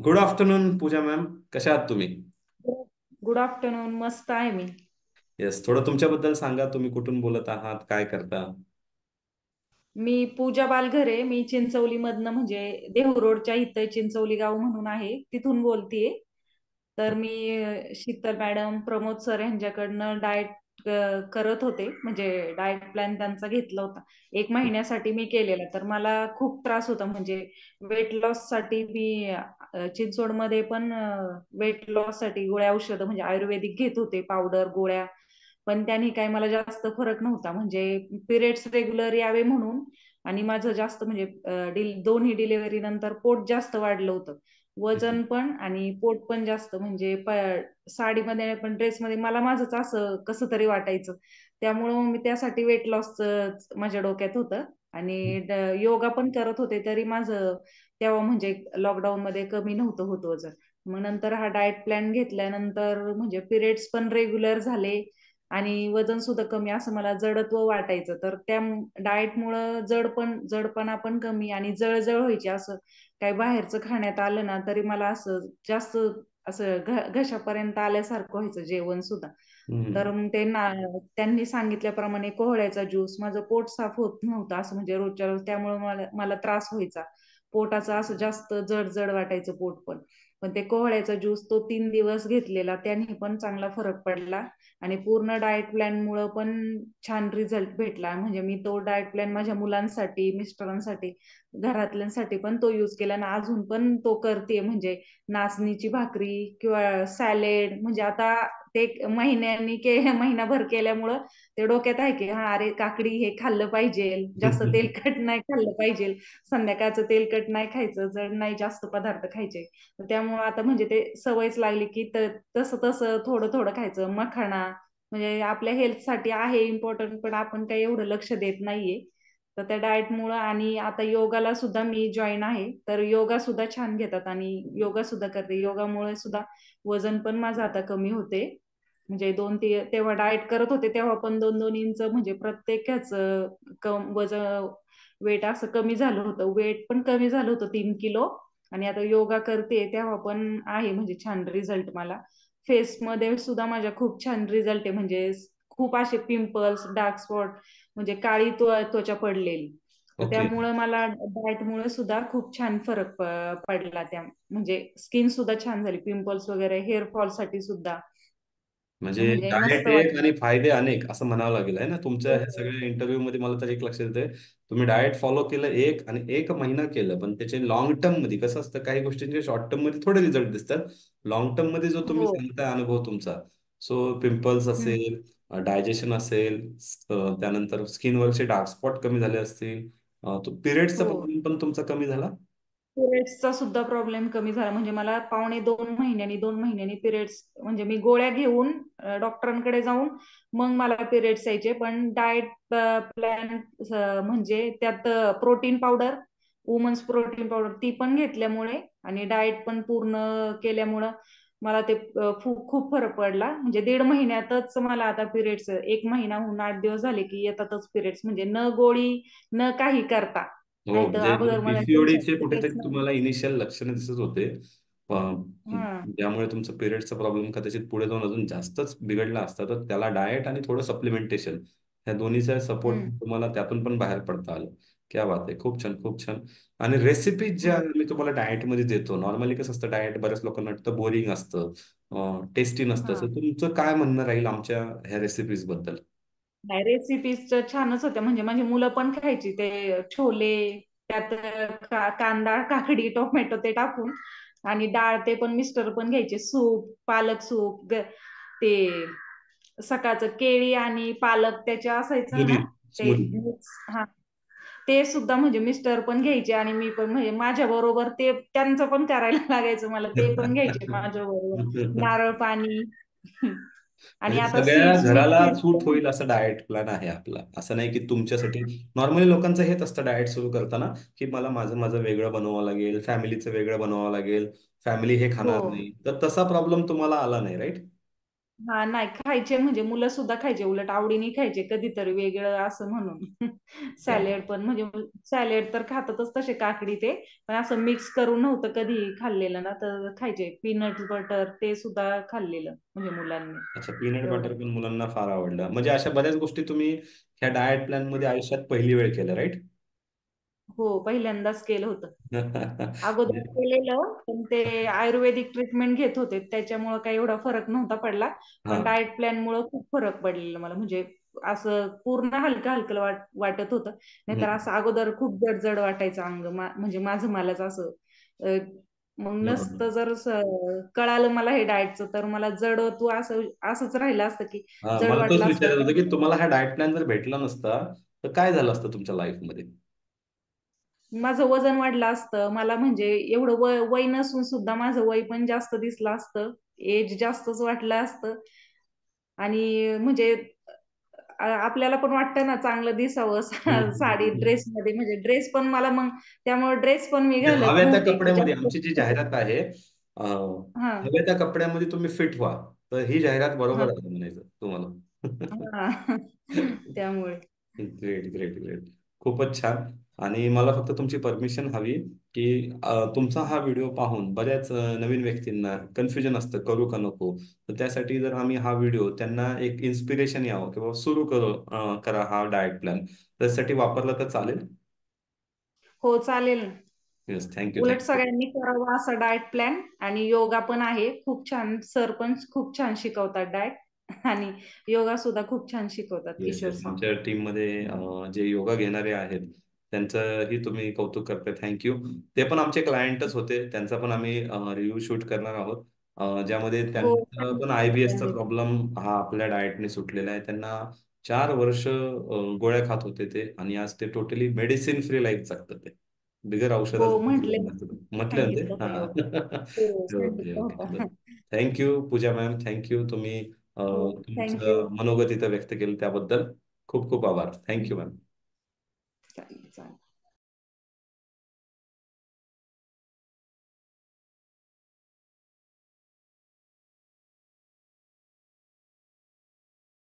Good afternoon पूजा ma'am. कशा आहात तुम्ही? Good afternoon. मस्त आहे मी. येस, थोडं तुमच्याबद्दल सांगा. तुम्ही कुठून बोलत आहात, काय करता? मी पूजा बालघरे. मी चिंचवली मधनं म्हणजे देहू रोडच्या इथं चिंचवली गाव म्हणून आहे तिथून बोलतीये. तर मी शीतल मॅडम, प्रमोद सर यांच्याकडनं डाएट करत होते. म्हणजे डाएट प्लॅन त्यांचा घेतला होता. 1 महिन्यासाठी मी केलेला. तर मला खूप त्रास होता म्हणजे वेट लॉस साठी मी चिंचवडमध्ये पण वेट लॉस साठी गोळ्या औषधं म्हणजे आयुर्वेदिक घेत होते, पावडर गोळ्या. पण त्याने काही मला जास्त फरक नव्हता. म्हणजे पिरियड्स रेग्युलर यावे म्हणून आणि माझं जास्त म्हणजे दोन्ही डिलिव्हरी नंतर पोट जास्त वाढलं होतं. वजन पण आणि पोट पण जास्त म्हणजे साडीमध्ये पण ड्रेसमध्ये मला माझंच असं कसं तरी वाटायचं. त्यामुळं मी त्यासाठी वेट लॉसचं माझ्या डोक्यात होतं आणि योगा पण करत होते तरी माझं तेव्हा म्हणजे लॉकडाऊन मध्ये कमी नव्हतं होत वजन. मग नंतर हा डाएट प्लॅन घेतल्यानंतर म्हणजे पिरियड्स पण रेग्युलर झाले आणि वजन सुद्धा कमी असं मला जडत्व वाटायचं. तर त्या डाएटमुळं जडपणा पण कमी आणि जळजळ व्हायची. असं काही बाहेरचं खाण्यात आलं ना तरी मला असं जास्त असं घशापर्यंत आल्यासारखं व्हायचं जेवण सुद्धा. तर हम्म. मग त्यांनी सांगितल्याप्रमाणे कोहळ्याचा ज्यूस, माझं पोट साफ होत नव्हतं असं म्हणजे रोजच्या रोज. त्यामुळे मला मला त्रास व्हायचा पोटाचं, असं जास्त जड जड वाटायचं पोट पण. पण ते कोहळ्याचा ज्यूस तो 3 दिवस घेतलेला त्याने पण चांगला फरक पडला आणि पूर्ण डाएट प्लॅन मुळे पण छान रिझल्ट भेटला. म्हणजे मी तो डाएट प्लॅन माझ्या मुलांसाठी, मिस्टरांसाठी, घरातल्यांसाठी पण तो यूज केला आणि अजून पण तो करते. म्हणजे नाचणीची भाकरी किंवा सॅलेड म्हणजे आता ते महिनाभर केल्यामुळं ते डोक्यात आहे की हा अरे काकडी हे खाल्लं पाहिजे, जास्त तेलकट नाही खाल्लं पाहिजे, संध्याकाळचं तेलकट नाही खायचं, जड नाही जास्त पदार्थ खायचे. त्यामुळे आता म्हणजे ते सवयच लागली की तसं तसं थोडं थोडं खायचं. मखाणा म्हणजे आपल्या हेल्थसाठी आहे इम्पॉर्टंट पण आपण काही एवढं लक्ष देत नाहीये. तर त्या डाएटमुळं आणि आता योगाला सुद्धा मी जॉईन आहे. तर योगा सुद्धा छान घेतात आणि योगा सुद्धा करते. योगामुळे सुद्धा वजन पण माझं आता कमी होते. म्हणजे तेव्हा डाएट करत होते तेव्हा पण 2-2 इंच म्हणजे प्रत्येकच वजन वेट असं कमी झालं होतं. वेट पण कमी झालं होतं 3 किलो. आणि आता योगा करते तेव्हा पण आहे म्हणजे छान रिझल्ट मला. फेसमध्ये सुद्धा माझ्या खूप छान रिझल्ट आहे. म्हणजे खूप असे पिंपल्स, डार्क स्पॉट म्हणजे काळी त्वचा पडलेली. तर ओके. त्यामुळं मला डाएटमुळे सुद्धा खूप छान फरक पडला. त्या म्हणजे स्किन सुद्धा छान झाली, पिंपल्स वगैरे हेअर फॉल साठी सुद्धा म्हणजे म्हणजे मस्त डाएट एक वाटतं. आणि फायदे अनेक असं म्हणावं लागेल आहे ना. तुमच्या ह्या हो, सगळ्या इंटरव्ह्यू मध्ये मला तर एक लक्षात येतंय, तुम्ही डाएट फॉलो केलं एक आणि 1 महिना केलं, पण त्याचे लॉंग टर्म मध्ये कसं असतं, काही गोष्टींचे शॉर्ट टर्म मध्ये थोडे रिझल्ट दिसतात. लॉंग टर्म मध्ये जो तुम्ही हो. सांगताय अनुभव तुमचा, सो पिंपल्स हम्म. असेल, डायजेशन असेल, त्यानंतर स्किनवरचे डार्क स्पॉट कमी झाले असतील, तो पिरियडचा हो. प्रॉब्लेम पण तुमचा कमी झाला. पिरियड्सचा सुद्धा प्रॉब्लेम कमी झाला. म्हणजे मला पावणे 2 महिन्यांनी पिरियड्स म्हणजे मी गोळ्या घेऊन डॉक्टरांकडे जाऊन मग मला पिरियड्स यायचे. पण डाएट प्लॅन म्हणजे त्यात protein powder, women's protein powder ती पण घेतल्यामुळे आणि डाएट पण पूर्ण केल्यामुळं मला ते खूप खूप फरक पडला. म्हणजे 1.5 महिन्यातच मला आता पिरियड्स 1 महिना होऊन 8 दिवस झाले की येतातच पिरियड्स. म्हणजे न गोळी न काही करता. हो, नाही तर म्हणजे अगोदर मला पीसीओडीचे टेन्शन कुठेतरी येतेच ना. तुम्हाला इनिशियल लक्षणं दिसत होते. हा. ज्यामुळे तुमचं पिरियडचा प्रॉब्लेम कदाचित पुढे जाऊन अजून जास्तच बिघडला असता. तर त्याला डाएट आणि थोडं सप्लिमेंटेशन, ह्या दोन्हीचा सपोर्ट हम्म. तुम्हाला त्यातून पण बाहेर पडता आलं. क्या बात आहे, खूप छान खूप छान. आणि रेसिपीज ज्या हो. मी तुम्हाला डाएटमध्ये देतो, नॉर्मली कसं असतं, डाएट बऱ्याच लोकांना वाटतं बोरिंग असतं, टेस्टी नसतं. हा. तर तुमचं काय म्हणणं राहील आमच्या ह्या रेसिपीज बद्दल? नाही रेसिपीज छानच होत्या. म्हणजे माझी मुलं पण खायची ते छोले, त्यात कांदा, काकडी, टोमॅटो ते टाकून आणि डाळ ते पण मिस्टर पण घ्यायचे. सूप, पालक सूप, ते सकाळचं केळी आणि पालक त्याच्या असायचं स्मूदी. ना ते स्मूदी. मिक्स. हा. ते सुद्धा म्हणजे मिस्टर पण घ्यायचे आणि मी पण म्हणजे माझ्या बरोबर ते त्यांचं पण करायला लागायचं मला. ते पण घ्यायचे माझ्या बरोबर. नारळ पाणी आणि म्हणजे आता सगळ्या सीड्स घराला मिक्स सूट होईल असं डाएट प्लॅन आहे आपला. असं नाही की तुमच्यासाठी. नॉर्मली लोकांचं हेच असतं डाएट सुरू करताना, की मला माझं माझं वेगळं बनवावं लागेल, फॅमिलीचं वेगळं बनवावं लागेल, फॅमिली हे हो. खाणार नाही. तर तसा प्रॉब्लेम तुम्हाला आला नाही, राईट? हा नाही खायचे, म्हणजे मुलं सुद्धा खायचे, उलट आवडीने खायचे कधीतरी वेगळं असं म्हणून. सॅलेड पण म्हणजे सॅलेड तर खातातच तसे काकडी ते, पण असं मिक्स करून नव्हतं कधी खाल्लेलं ना, तर खायचे पीनट बटर ते सुद्धा खाल्लेलं म्हणजे मुलांनी अच्छा, पीनट बटर तेवढं. पण मुलांना फार आवडलं. म्हणजे अशा बऱ्याच गोष्टी तुम्ही ह्या डाएट प्लॅन मध्ये आयुष्यात पहिली वेळ केलं, राईट? हो पहिल्यांदाच केलं होतं. अगोदर केलेलं पण ते आयुर्वेदिक ट्रीटमेंट घेत होते त्याच्यामुळं काही एवढा फरक नव्हता पडला. पण हा. डाएट प्लॅन मुळे खूप फरक पडलेला मला, म्हणजे असं पूर्ण हलकं हलकं वाटत होतं. नाहीतर हम्म. असं अगोदर खूप जड जड वाटायचं अंग, म्हणजे माझं मलाच असं. अ, मग बरोबर. नसतं जर कळालं मला हे डाएटचं, तर मला जड तू असं असंच राहिलं असतं की हा, जड मला तोच वाटलं असतं विचारायचं होतं की तर. तुम्हाला हा डाएट प्लॅन जर भेटला नसता तर काय झालं असतं तुमच्या लाईफमध्ये? माझं वजन वाढलं असतं, मला म्हणजे एवढं वय नसून सुद्धा माझं वय पण जास्त दिसलं असतं, एज जास्तच वाटलं असतं. आणि म्हणजे आपल्याला पण वाटतं ना चांगलं दिसावं साडी ड्रेस मध्ये, म्हणजे ड्रेस पण मला मग त्यामुळे ड्रेस पण मी म्हणजे घालत हव्या त्या नव्हते की कपड्यामध्ये आमची जी जास्त. जाहिरात आहे, हा हव्या त्या कपड्यामध्ये तुम्ही फिट व्हा, तर ही जाहिरात हा बरोबर आहे म्हणायचं तुम्हाला. हा त्यामुळे. Great, great, great. खूपच छान. आणि मला फक्त तुमची परमिशन हवी की तुमचा हा व्हिडिओ पाहून बऱ्याच नवीन व्यक्तींना कन्फ्युजन असतं करू का नको. तर त्यासाठी जर आम्ही हा व्हिडिओ त्यांना एक इन्स्पिरेशन यावं किंवा सुरू करा हा डाएट प्लॅन, त्यासाठी वापरला तर चालेल? हो चालेल. येस, थँक्यू, उलट थँक्यू. सगळ्यांनी करावा असा डाएट प्लॅन. आणि योगा पण आहे खूप छान, सर पण खूप छान शिकवतात डाएट. आणि योगा सुद्धा खूप छान शिकवतात येस, किशोर येस. सर. आमच्या टीममध्ये जे योगा घेणारे आहेत त्यांचंही तुम्ही कौतुक करताय, थँक्यू. ते पण आमचे क्लायंटच होते, त्यांचा पण आम्ही रिव्ह्यू शूट करणार आहोत. ज्यामध्ये हो त्यांचा पण सांगितलं IBSचा त्यांनी. प्रॉब्लेम हा आपल्या डाएटने सुटलेला आहे. त्यांना 4 वर्ष गोळ्या खात होते ते, आणि आज ते टोटली मेडिसिन फ्री लाईफ जगतात ते, बिगर हो औषधाचं म्हटले, जीवन जगतात. म्हटलं ना ते? सांगितलं होतं तेव्हा. हो हां. ओके, सांगितलं ओके. होतं. थँक्यू पूजा मॅम, थँक्यू. तुम्ही हो थँक्यू. तुमचं मनोगत इथं व्यक्त केलं त्याबद्दल खूप खूप आभार. Thank you ma'am. चालेल चालेल.